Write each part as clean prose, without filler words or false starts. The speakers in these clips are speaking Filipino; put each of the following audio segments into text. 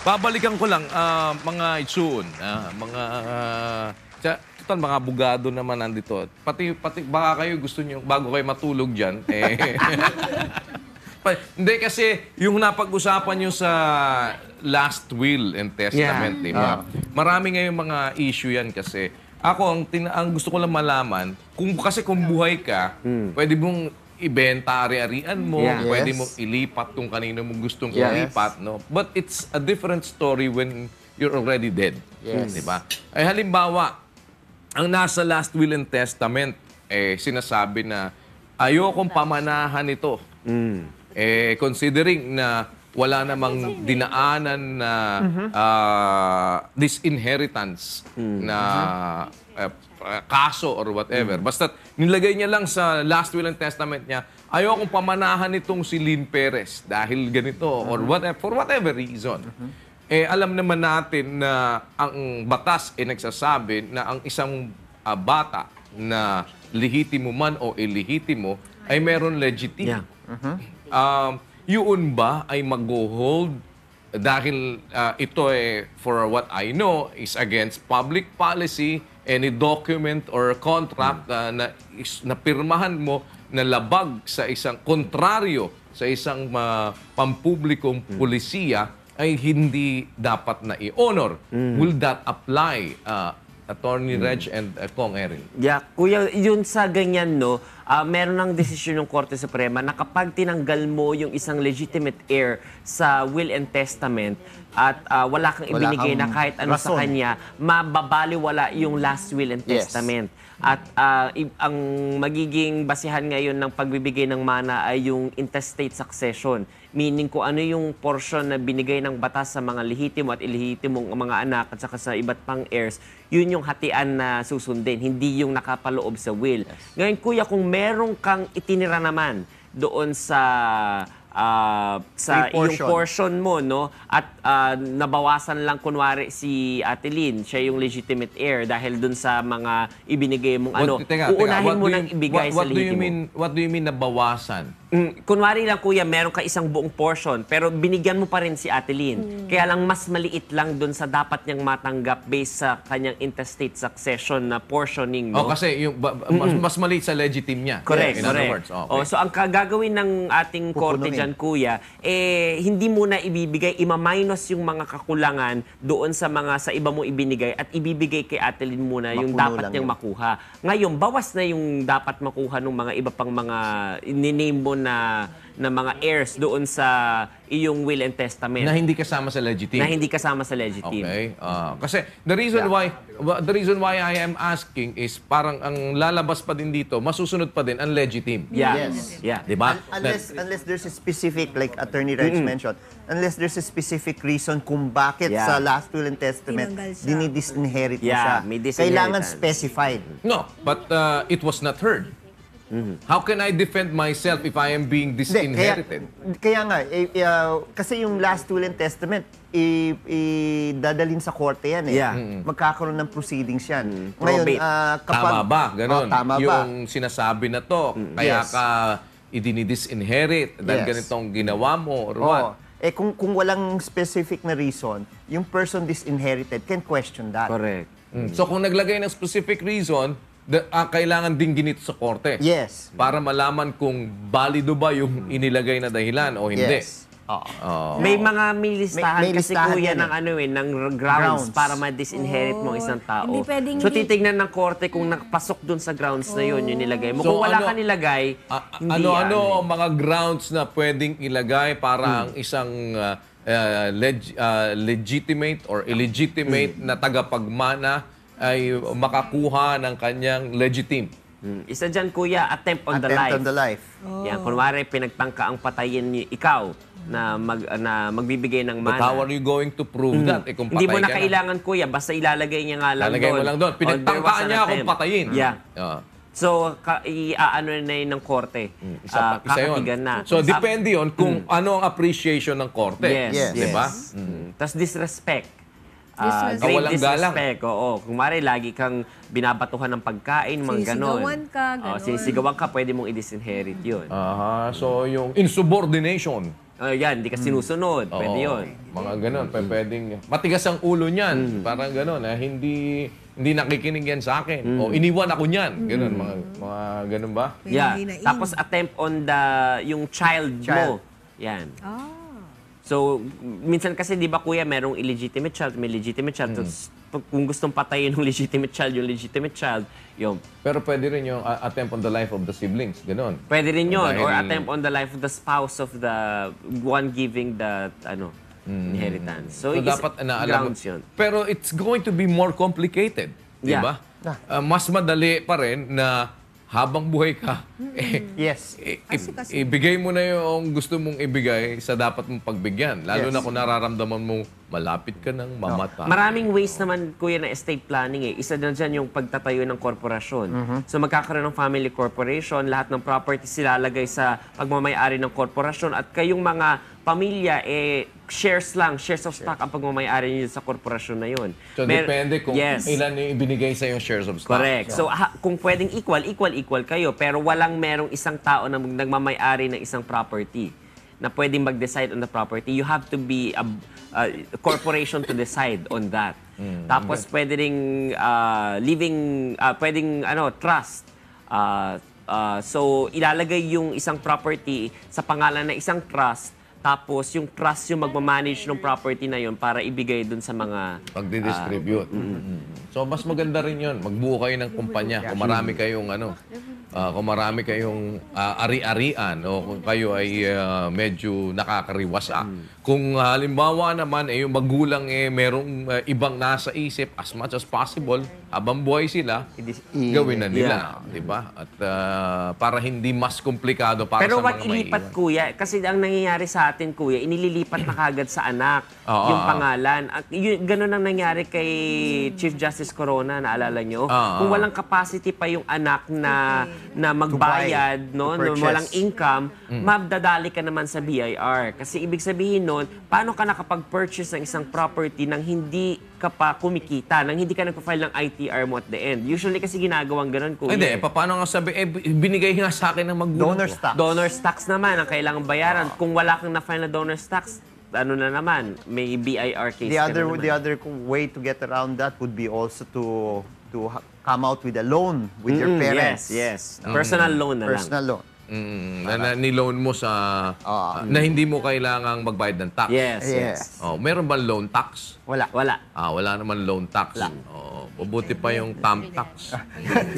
Babalikan ko lang, mga itsun, total mga abogado naman nandito. Pati baka kayo gusto nyo, bago kayo matulog dyan, hindi kasi yung napag-usapan nyo sa last will and testament, di ba? Marami ngayong mga issue yan kasi. Ako, ang gusto ko lang malaman, kung buhay ka, pwede mong ibenta ari-arian mo, pwede mong ilipat kung kanino mong gustong ilipat, no? But it's a different story when you're already dead. Di ba? Ay halimbawa, ang nasa last will and testament, sinasabi na ayokong pamanahan ito. Considering na wala namang dinaanan na disinheritance na kaso or whatever. Basta nilagay niya lang sa last will and testament niya, ayokong pamanahan itong si Lynn Perez dahil ganito or whatever, for whatever reason. Alam naman natin na ang batas nagsasabi na ang isang bata na lehitimo man o ilehitimo ay meron legitim. Yun ba ay mag-hold dahil ito for what I know, is against public policy, any document or contract na pirmahan mo na labag sa isang kontraryo sa isang pampublikong pulisiya ay hindi dapat na i-honor. Will that apply, Attorney Reg and Kong Erin? Yeah, Kuya, yun sa ganyan, no, meron ng desisyon ng Korte Suprema na kapag tinanggal mo yung isang legitimate heir sa will and testament at wala kang ibinigay na kahit ano sa kanya, mababaliwala yung last will and testament. At ang magiging basihan ngayon ng pagbibigay ng mana ay yung intestate succession. Meaning kung ano yung portion na binigay ng batas sa mga lehitimo at ilihitimong mga anak at saka sa iba't pang heirs, yun yung hatian na susundin, hindi yung nakapaloob sa will. Ngayon, Kuya, kung meron kang itinira naman doon sa yung portion mo, no, at nabawasan lang kunwari si Ate Lynn, siya yung legitimate heir dahil dun sa mga ibinigay mong uunahin mo nang ibigay sa lehitimo. What do you mean nabawasan? Kunwari lang, Kuya, meron ka isang buong portion, pero binigyan mo pa rin si Ate Lynn. Kaya lang mas maliit lang dun sa dapat niyang matanggap based sa kanyang intestate succession na portioning. No? Kasi yung, mas maliit sa legitim niya. Correct, in other words. Okay. So ang gagawin ng ating korte dyan, Kuya, hindi mo na ibibigay, ima-minus yung mga kakulangan doon sa iba mo ibinigay at ibibigay kay Ate Lynn muna yung dapat niyang makuha. Ngayon, bawas na yung dapat makuha ng mga iba pang mga niname mo na mga heirs doon sa iyong will and testament. Na hindi kasama sa legitim. Na hindi kasama sa legitim. Okay. Kasi the reason why I am asking is parang ang lalabas pa din dito, masusunod pa din ang legitim. Diba? Unless there's a specific, like Attorney Reg mentioned, unless there's a specific reason kung bakit sa last will and testament dinidisinherit mo siya. Kailangan specified. No, but it was not heard. How can I defend myself if I am being disinherited? Kaya nga, kasi yung last will and testament, dadalhin sa korte yan magkakaroon ng proceedings yan. Ngayon, tama ba? Ganon. Tama ba? Yung sinasabi na to, kaya ka idinidisinherit dahil ganitong ginawa mo or what? Kung walang specific na reason, yung person disinherited can question that. Correct. So kung naglagay ng specific reason, kailangan din ginito sa korte. Yes. Para malaman kung balido ba yung inilagay na dahilan o hindi. Yes. May mga listahan kasi, Kuya, ng ng grounds para ma-disinherit mo isang tao. So titignan ng korte kung nakapasok dun sa grounds na yun, yung nilagay mo. Kung wala ka nilagay, ano mga grounds na pwedeng ilagay para ang isang legitimate or illegitimate na tagapagmana ay makakuha ng kanyang legitim? Isa dyan, Kuya, attempt on the life. Yan, kunwari, pinagtangka ang patayin ikaw na magbibigay ng mana. But how are you going to prove that? Kung hindi mo na kailangan, Kuya, basta ilalagay niya nga lang Lalagay mo lang doon. Pinagtangkaan niya akong patayin. So, ano na yun ng korte. Kakatigan na. So, depende yun kung ano ang appreciation ng korte. Yes. Diba? Tapos disrespect. Walang disrespect. Oo. Kung mari, lagi kang binabatuhan ng pagkain, mga ganon. Sinisigawan ka, ganon. Sinisigawan ka, pwede mong i-disinherit yun. So, yung insubordination. Yan, hindi ka sinusunod. Pwede yun. Mga ganon, pwedeng matigas ang ulo niyan, parang ganon, hindi nakikinig yan sa akin. O iniwan ako niyan, ganon, mga ganon ba? Yeah. Tapos attempt on yung child mo. Yan. So, minsan kasi, di ba kuya, merong illegitimate child, may legitimate child. So, kung gustong patayin yung legitimate child, yung... Pero pwede rin yung attempt on the life of the siblings, ganon. Pwede rin yun. Dahil- Or attempt on the life of the spouse of the one giving the, inheritance. So, dapat naalam mo. grounds yun. Pero it's going to be more complicated, di Yeah. ba? Mas madali pa rin na habang buhay ka, Yes. ibigay mo na yung gusto mong ibigay sa dapat mong pagbigyan. Lalo na kung nararamdaman mo malapit ka ng mamatay. Maraming ways naman, kuya, na estate planning eh. Isa na dyan yung pagtatayo ng korporasyon. So magkakaroon ng family corporation, lahat ng property silalagay sa pagmamayari ng korporasyon at kayong mga pamilya, shares of stock ang pagmamayari niyo sa korporasyon na yun. So depende kung ilan yung ibinigay sa yung shares of stock. Correct. So kung pwedeng equal kayo, pero merong isang tao na nagmamayari ng isang property na pwedeng mag-decide on the property, you have to be a corporation to decide on that. Tapos pwede ring pwedeng trust. So ilalagay yung isang property sa pangalan ng isang trust. Tapos yung trust yung magmamanage ng property na yun para ibigay dun sa mga... Pagdidistribute. So mas maganda rin yun. Magbuo kayo ng kumpanya. Kung marami kayong ari-arian o kung kayo ay medyo nakakariwasa. Kung halimbawa naman yung magulang merong ibang nasa isip, as much as possible, habang buhay sila, gawin na nila. Diba? At para hindi mas komplikado para Pero sa mga wag ilipat, kuya. Kasi ang nangyayari sa atin, kuya, inililipat na kagad sa anak yung pangalan. Ganun ang nangyari kay Chief Justice Corona, naalala nyo? Kung walang capacity pa yung anak na magbayad, no, walang income, mabdadali ka naman sa BIR. Kasi ibig sabihin nun, paano ka nakapag-purchase ng isang property nang hindi ka pa kumikita, nang hindi ka nagpa-file ng ITR mo at the end? Usually kasi ginagawang ganun, kuya. Hindi, paano nga sabi, binigay nga sa akin ng magulang Donor ko. stock. Donors tax naman ang kailangan bayaran. Kung wala kang na-file na donors tax, ano na naman, may BIR case The ka na naman. other way to get around that would be also to come out with a loan with your parents. Yes. Personal loan na lang. Personal loan. Na niloan mo sa na hindi mo kailangang magbayad ng tax. Yes. Oh, meron bang loan tax? Wala. Wala naman loan tax. Oh, mabuti pa yung TAM tax.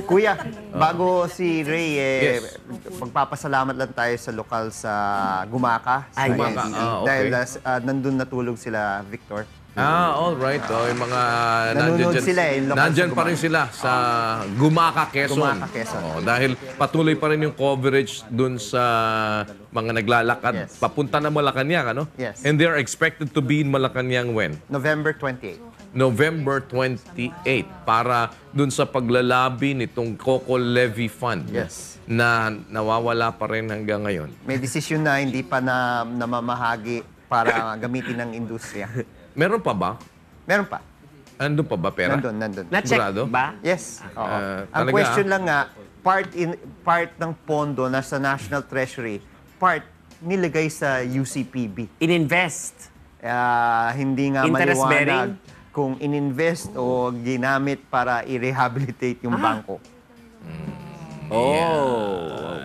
Kuya, bago si Ray, Yes. magpapasalamat lang tayo sa lokal sa Gumaka. Sa Gumaka. NCC. Okay. Dahil nandun natulog sila, Victor. All right. Oh, yung mga Nanonood dyan- sila local nandyan sa pa rin sila sa Gumaka, Quezon. Gumaka, Quezon. Oh, dahil patuloy pa rin yung coverage dun sa mga naglalakad Yes. papunta na Malacanang, ano? Yes. And they're expected to be in Malacanang when? November 28. November 28 para dun sa paglalabi nitong Coco Levy Fund Yes. na nawawala pa rin hanggang ngayon. May desisyon na hindi pa namamahagi para gamitin ng industriya. Meron pa ba? Meron pa. Andun pa ba pera? Nandun. Na-check Sigurado? ba? Yes. Oo. Ang talaga, question lang nga, part ng pondo na sa National Treasury, part nilagay sa UCPB. In-invest. Hindi nga Interest maliwanag bearing? kung in-invest o ginamit para i-rehabilitate yung bangko.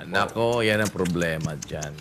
Nako, yan ang problema dyan.